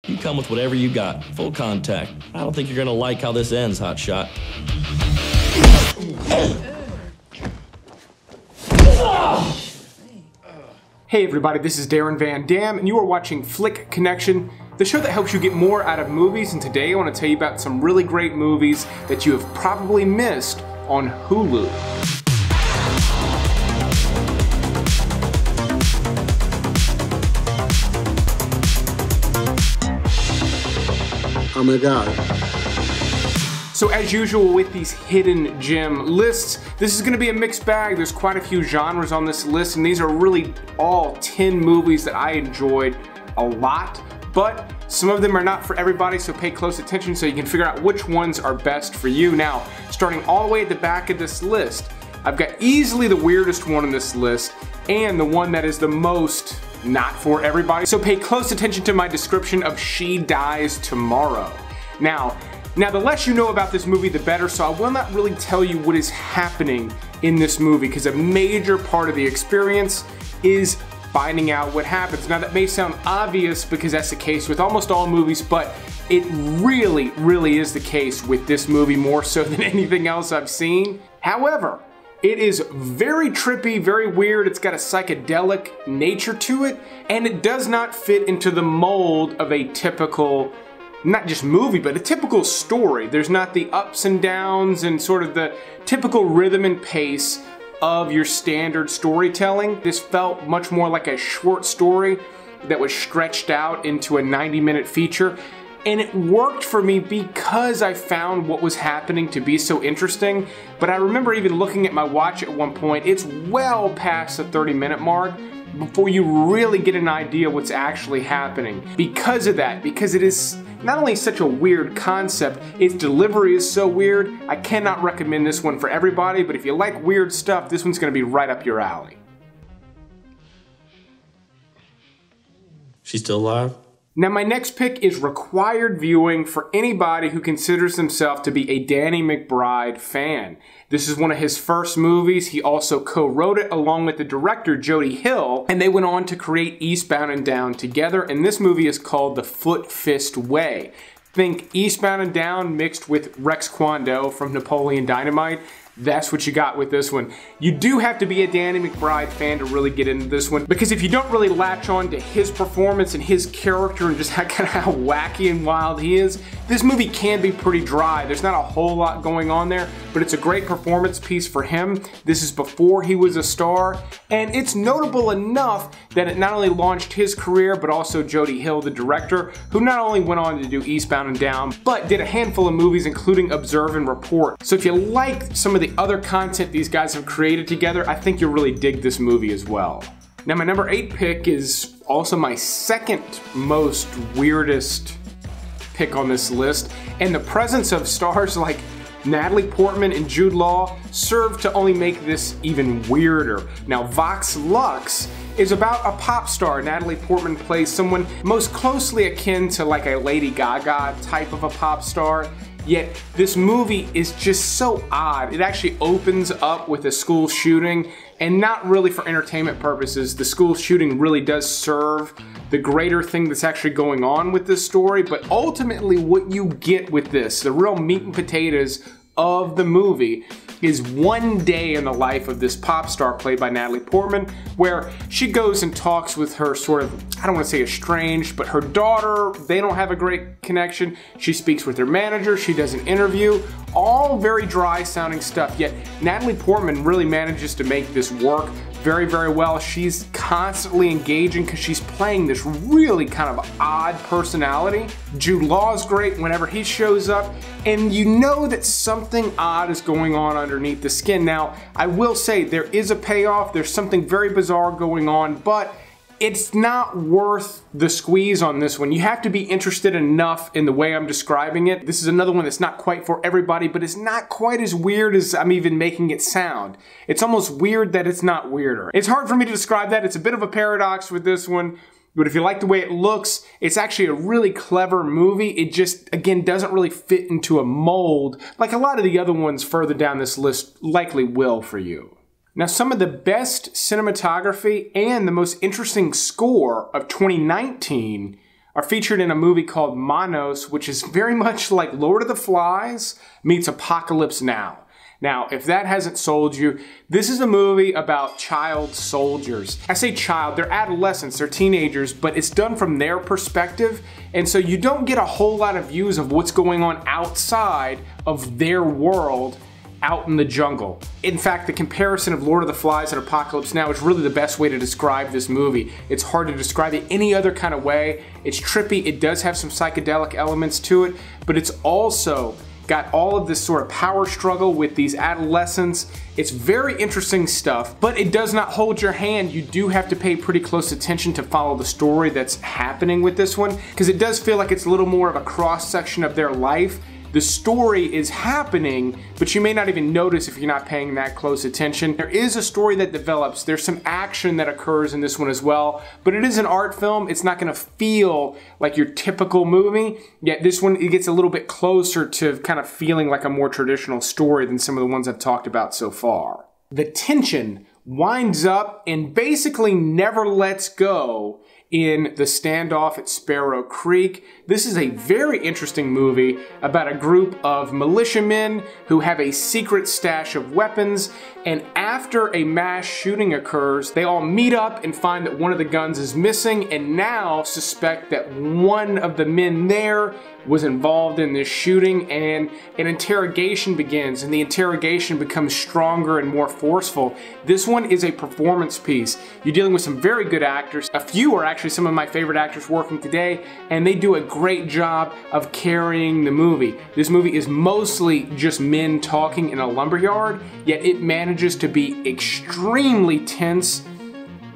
You come with whatever you got. Full contact. I don't think you're gonna like how this ends, hotshot. Hey everybody, this is Darren Van Dam, and you are watching Flick Connection, the show that helps you get more out of movies. And today I want to tell you about some really great movies that you have probably missed on Hulu. Oh my God. So as usual with these hidden gem lists, this is going to be a mixed bag. There's quite a few genres on this list, and these are really all 10 movies that I enjoyed a lot, but some of them are not for everybody, so pay close attention so you can figure out which ones are best for you. Now, starting all the way at the back of this list, I've got easily the weirdest one on this list, and the one that is the most not for everybody. So pay close attention to my description of She Dies Tomorrow. Now, the less you know about this movie, the better, so I will not really tell you what is happening in this movie, because a major part of the experience is finding out what happens. Now, that may sound obvious because that's the case with almost all movies, but it really, really is the case with this movie, more so than anything else I've seen. However, it is very trippy, very weird. It's got a psychedelic nature to it, and it does not fit into the mold of a typical, not just movie, but a typical story. There's not the ups and downs and sort of the typical rhythm and pace of your standard storytelling. This felt much more like a short story that was stretched out into a 90-minute feature. And it worked for me because I found what was happening to be so interesting. But I remember even looking at my watch at one point, it's well past the 30-minute mark before you really get an idea what's actually happening. Because of that, because it is not only such a weird concept, its delivery is so weird, I cannot recommend this one for everybody, but if you like weird stuff, this one's gonna be right up your alley. She's still alive? Now, my next pick is required viewing for anybody who considers himself to be a Danny McBride fan. This is one of his first movies. He also co-wrote it along with the director Jody Hill, and they went on to create Eastbound and Down together, and this movie is called The Foot Fist Way. Think Eastbound and Down mixed with Rex Kwon Do from Napoleon Dynamite. That's what you got with this one. You do have to be a Danny McBride fan to really get into this one, because if you don't really latch on to his performance and his character and just kind of how wacky and wild he is, this movie can be pretty dry. There's not a whole lot going on there, but it's a great performance piece for him. This is before he was a star, and it's notable enough that it not only launched his career, but also Jody Hill, the director, who not only went on to do Eastbound and Down, but did a handful of movies, including Observe and Report. So if you like some of the other content these guys have created together, I think you'll really dig this movie as well. Now, my number 8 pick is also my second most weirdest pick on this list, and the presence of stars like Natalie Portman and Jude Law served to only make this even weirder. Now, Vox Lux is about a pop star. Natalie Portman plays someone most closely akin to like a Lady Gaga type of a pop star. Yet this movie is just so odd. It actually opens up with a school shooting, and not really for entertainment purposes. The school shooting really does serve the greater thing that's actually going on with this story, but ultimately what you get with this, the real meat and potatoes of the movie, is one day in the life of this pop star played by Natalie Portman, where she goes and talks with her sort of, I don't want to say estranged, but her daughter. They don't have a great connection. She speaks with her manager, she does an interview, all very dry sounding stuff, yet Natalie Portman really manages to make this work very, very well. She's constantly engaging because she's playing this really kind of odd personality. Jude Law is great whenever he shows up, and you know that something odd is going on underneath the skin. Now, I will say there is a payoff. There's something very bizarre going on, but it's not worth the squeeze on this one. You have to be interested enough in the way I'm describing it. This is another one that's not quite for everybody, but it's not quite as weird as I'm even making it sound. It's almost weird that it's not weirder. It's hard for me to describe that. It's a bit of a paradox with this one, but if you like the way it looks, it's actually a really clever movie. It just, again, doesn't really fit into a mold like a lot of the other ones further down this list likely will for you. Now, some of the best cinematography and the most interesting score of 2019 are featured in a movie called Manos, which is very much like Lord of the Flies meets Apocalypse Now. Now, if that hasn't sold you, this is a movie about child soldiers. I say child, they're adolescents, they're teenagers, but it's done from their perspective, and so you don't get a whole lot of views of what's going on outside of their world out in the jungle. In fact, the comparison of Lord of the Flies and Apocalypse Now is really the best way to describe this movie. It's hard to describe it any other kind of way. It's trippy, it does have some psychedelic elements to it, but it's also got all of this sort of power struggle with these adolescents. It's very interesting stuff, but it does not hold your hand. You do have to pay pretty close attention to follow the story that's happening with this one, because it does feel like it's a little more of a cross-section of their life. The story is happening, but you may not even notice if you're not paying that close attention. There is a story that develops. There's some action that occurs in this one as well, but it is an art film. It's not gonna feel like your typical movie, yet this one, it gets a little bit closer to kind of feeling like a more traditional story than some of the ones I've talked about so far. The tension winds up and basically never lets go in the standoff at Sparrow Creek. This is a very interesting movie about a group of militiamen who have a secret stash of weapons, and after a mass shooting occurs, they all meet up and find that one of the guns is missing, and now suspect that one of the men there was involved in this shooting, and an interrogation begins, and the interrogation becomes stronger and more forceful. This one is a performance piece. You're dealing with some very good actors. A few are actually some of my favorite actors working today, and they do a great job of carrying the movie. This movie is mostly just men talking in a lumberyard, yet it manages to be extremely tense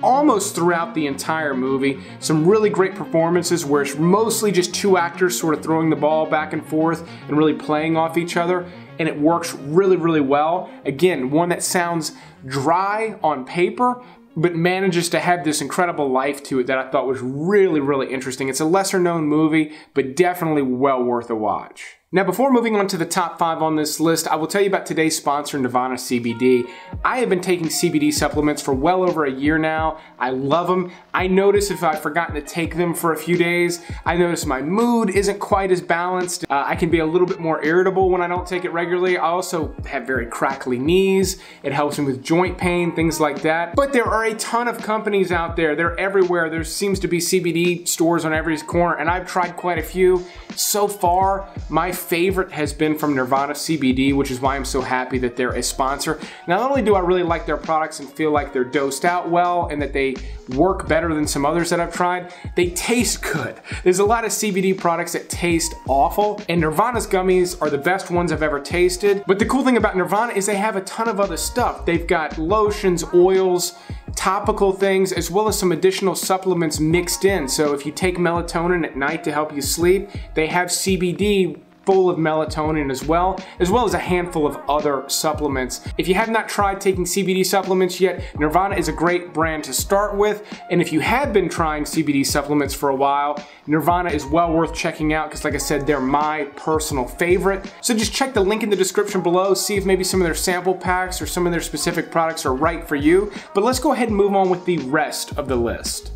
almost throughout the entire movie. Some really great performances where it's mostly just two actors sort of throwing the ball back and forth and really playing off each other, and it works really, really well. Again, one that sounds dry on paper, but manages to have this incredible life to it that I thought was really, really interesting. It's a lesser known movie, but definitely well worth a watch. Now, before moving on to the top 5 on this list, I will tell you about today's sponsor, Nirvana CBD. I have been taking CBD supplements for well over a year now. I love them. I notice if I've forgotten to take them for a few days, I notice my mood isn't quite as balanced. I can be a little bit more irritable when I don't take it regularly. I also have very crackly knees. It helps me with joint pain, things like that. But there are a ton of companies out there. They're everywhere. There seems to be CBD stores on every corner, and I've tried quite a few. So far, my favorite has been from Nirvana CBD, which is why I'm so happy that they're a sponsor. Not only do I really like their products and feel like they're dosed out well and that they work better than some others that I've tried, they taste good. There's a lot of CBD products that taste awful, and Nirvana's gummies are the best ones I've ever tasted. But the cool thing about Nirvana is they have a ton of other stuff. They've got lotions, oils, topical things, as well as some additional supplements mixed in. So if you take melatonin at night to help you sleep, they have CBD full of melatonin as well as a handful of other supplements. If you have not tried taking CBD supplements yet, Nirvana is a great brand to start with, and if you have been trying CBD supplements for a while, Nirvana is well worth checking out because, like I said, they're my personal favorite. So just check the link in the description below, see if maybe some of their sample packs or some of their specific products are right for you. But let's go ahead and move on with the rest of the list.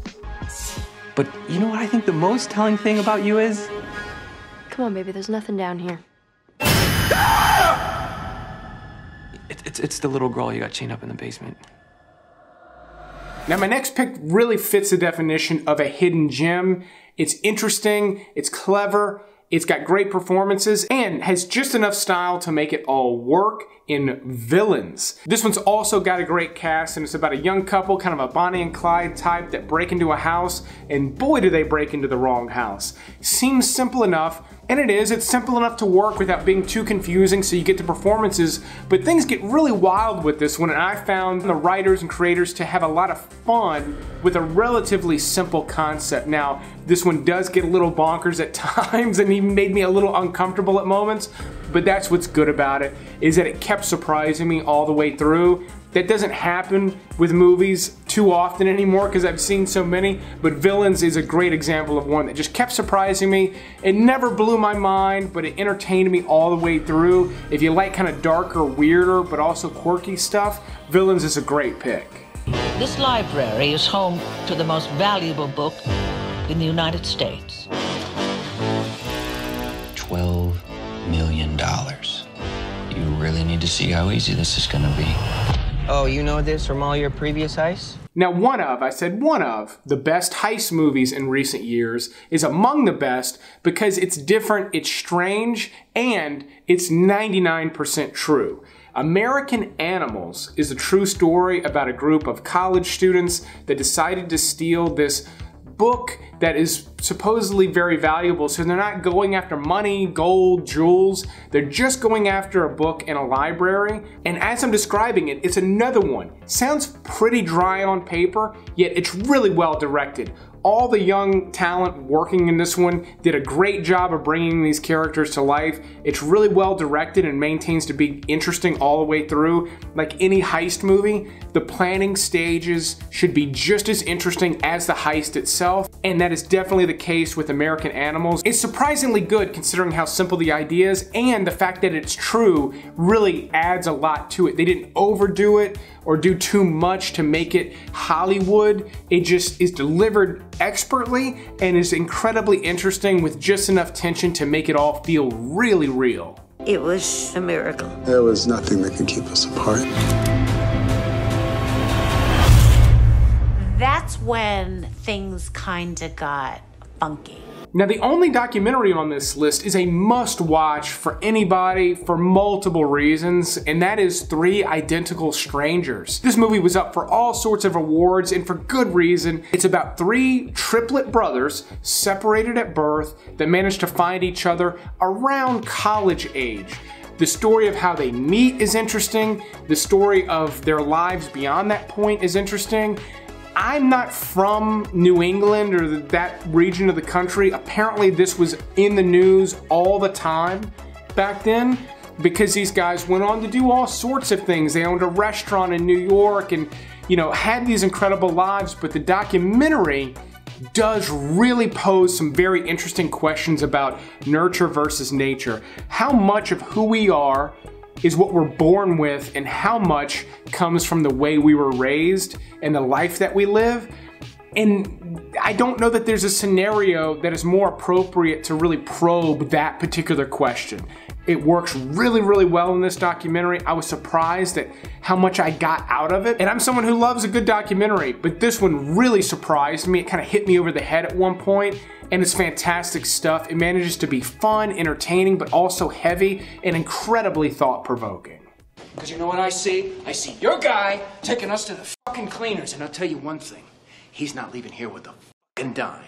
But you know what I think the most telling thing about you is? Come on, baby, there's nothing down here. It's the little girl you got chained up in the basement. Now, my next pick really fits the definition of a hidden gem. It's interesting, it's clever, it's got great performances, and has just enough style to make it all work in Villains. This one's also got a great cast, and it's about a young couple, kind of a Bonnie and Clyde type, that break into a house, and boy do they break into the wrong house. Seems simple enough, and it is. It's simple enough to work without being too confusing, so you get the performances, but things get really wild with this one, and I found the writers and creators to have a lot of fun with a relatively simple concept. Now, this one does get a little bonkers at times, and even made me a little uncomfortable at moments, but that's what's good about it, is that it kept surprising me all the way through. That doesn't happen with movies too often anymore because I've seen so many, but Villains is a great example of one that just kept surprising me. It never blew my mind, but it entertained me all the way through. If you like kind of darker, weirder, but also quirky stuff, Villains is a great pick. This library is home to the most valuable book in the United States. $12 million. You really need to see how easy this is gonna be. Oh, you know this from all your previous heists? Now, one of the best heist movies in recent years is among the best because it's different, it's strange, and it's 99% true. American Animals is a true story about a group of college students that decided to steal this book that is supposedly very valuable. So they're not going after money, gold, jewels. They're just going after a book in a library. And as I'm describing it, it's another one. Sounds pretty dry on paper, yet it's really well directed. All the young talent working in this one did a great job of bringing these characters to life. It's really well directed and maintains to be interesting all the way through. Like any heist movie, the planning stages should be just as interesting as the heist itself, and that is definitely the case with American Animals. It's surprisingly good considering how simple the idea is, and the fact that it's true really adds a lot to it. They didn't overdo it or do too much to make it Hollywood. It just is delivered expertly and is incredibly interesting with just enough tension to make it all feel really real. It was a miracle. There was nothing that could keep us apart. That's when things kinda got funky. Now, the only documentary on this list is a must-watch for anybody for multiple reasons, and that is 3 Identical Strangers. This movie was up for all sorts of awards, and for good reason. It's about 3 triplet brothers separated at birth that managed to find each other around college age. The story of how they meet is interesting. The story of their lives beyond that point is interesting. I'm not from New England or that region of the country. Apparently this was in the news all the time back then because these guys went on to do all sorts of things. They owned a restaurant in New York and, you know, had these incredible lives, but the documentary does really pose some very interesting questions about nurture versus nature. How much of who we are is what we're born with, and how much comes from the way we were raised and the life that we live. And I don't know that there's a scenario that is more appropriate to really probe that particular question. It works really, really well in this documentary. I was surprised at how much I got out of it. And I'm someone who loves a good documentary, but this one really surprised me. It kind of hit me over the head at one point, and it's fantastic stuff. It manages to be fun, entertaining, but also heavy and incredibly thought-provoking. Because you know what I see? I see your guy taking us to the fucking cleaners, and I'll tell you one thing. He's not leaving here with a fucking dime.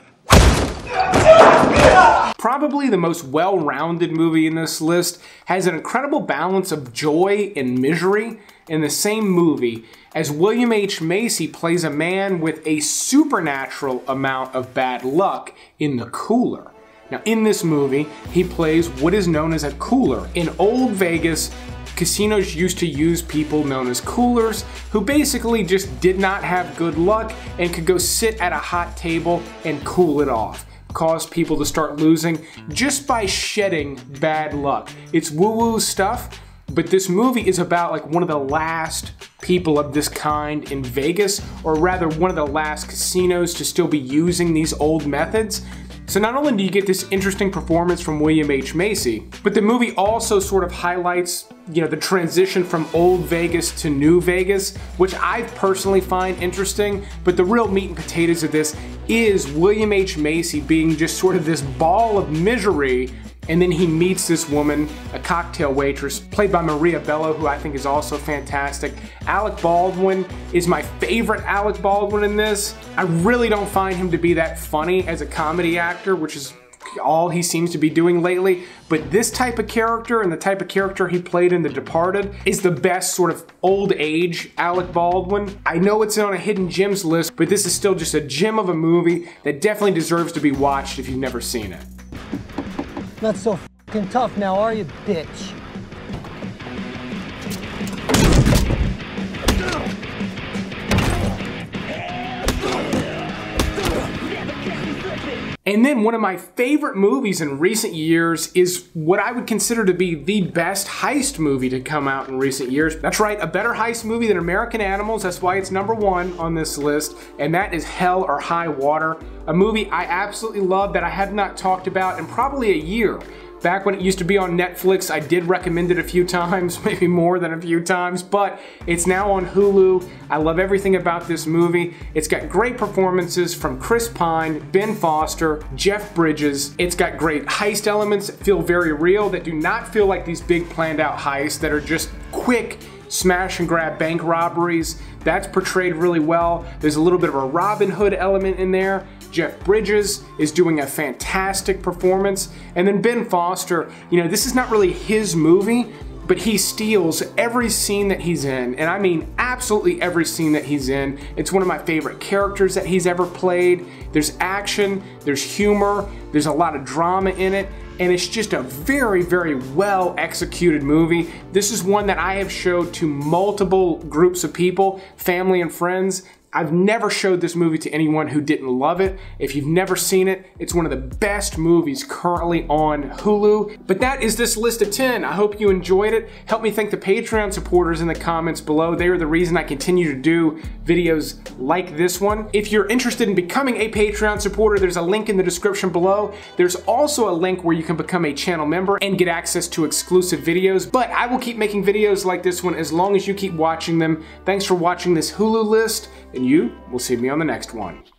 Probably the most well-rounded movie in this list has an incredible balance of joy and misery in the same movie, as William H. Macy plays a man with a supernatural amount of bad luck in The Cooler. Now, in this movie, he plays what is known as a cooler. In old Vegas, casinos used to use people known as coolers who basically just did not have good luck and could go sit at a hot table and cool it off, cause people to start losing just by shedding bad luck. It's woo-woo stuff, but this movie is about like one of the last people of this kind in Vegas, or rather one of the last casinos to still be using these old methods. So not only do you get this interesting performance from William H. Macy, but the movie also sort of highlights, you know, the transition from old Vegas to new Vegas, which I personally find interesting, but the real meat and potatoes of this is William H. Macy being just sort of this ball of misery, and then he meets this woman, a cocktail waitress, played by Maria Bello, who I think is also fantastic. Alec Baldwin is my favorite Alec Baldwin in this. I really don't find him to be that funny as a comedy actor, which is all he seems to be doing lately, but this type of character and the type of character he played in The Departed is the best sort of old age Alec Baldwin. I know it's on a hidden gems list, but this is still just a gem of a movie that definitely deserves to be watched if you've never seen it. Not so fucking tough now, are you, bitch? And then one of my favorite movies in recent years is what I would consider to be the best heist movie to come out in recent years. That's right, a better heist movie than American Animals. That's why it's #1 on this list. And that is Hell or High Water, a movie I absolutely love that I have not talked about in probably a year. Back when it used to be on Netflix, I did recommend it a few times, maybe more than a few times, but it's now on Hulu. I love everything about this movie. It's got great performances from Chris Pine, Ben Foster, Jeff Bridges. It's got great heist elements that feel very real, that do not feel like these big planned out heists that are just quick smash and grab bank robberies. That's portrayed really well. There's a little bit of a Robin Hood element in there. Jeff Bridges is doing a fantastic performance. And then Ben Foster, you know, this is not really his movie, but he steals every scene that he's in. And I mean absolutely every scene that he's in. It's one of my favorite characters that he's ever played. There's action, there's humor, there's a lot of drama in it. And it's just a very, very well executed movie. This is one that I have showed to multiple groups of people, family and friends. I've never showed this movie to anyone who didn't love it. If you've never seen it, it's one of the best movies currently on Hulu. But that is this list of 10. I hope you enjoyed it. Help me thank the Patreon supporters in the comments below. They are the reason I continue to do videos like this one. If you're interested in becoming a Patreon supporter, there's a link in the description below. There's also a link where you can become a channel member and get access to exclusive videos. But I will keep making videos like this one as long as you keep watching them. Thanks for watching this Hulu list, and you will see me on the next one.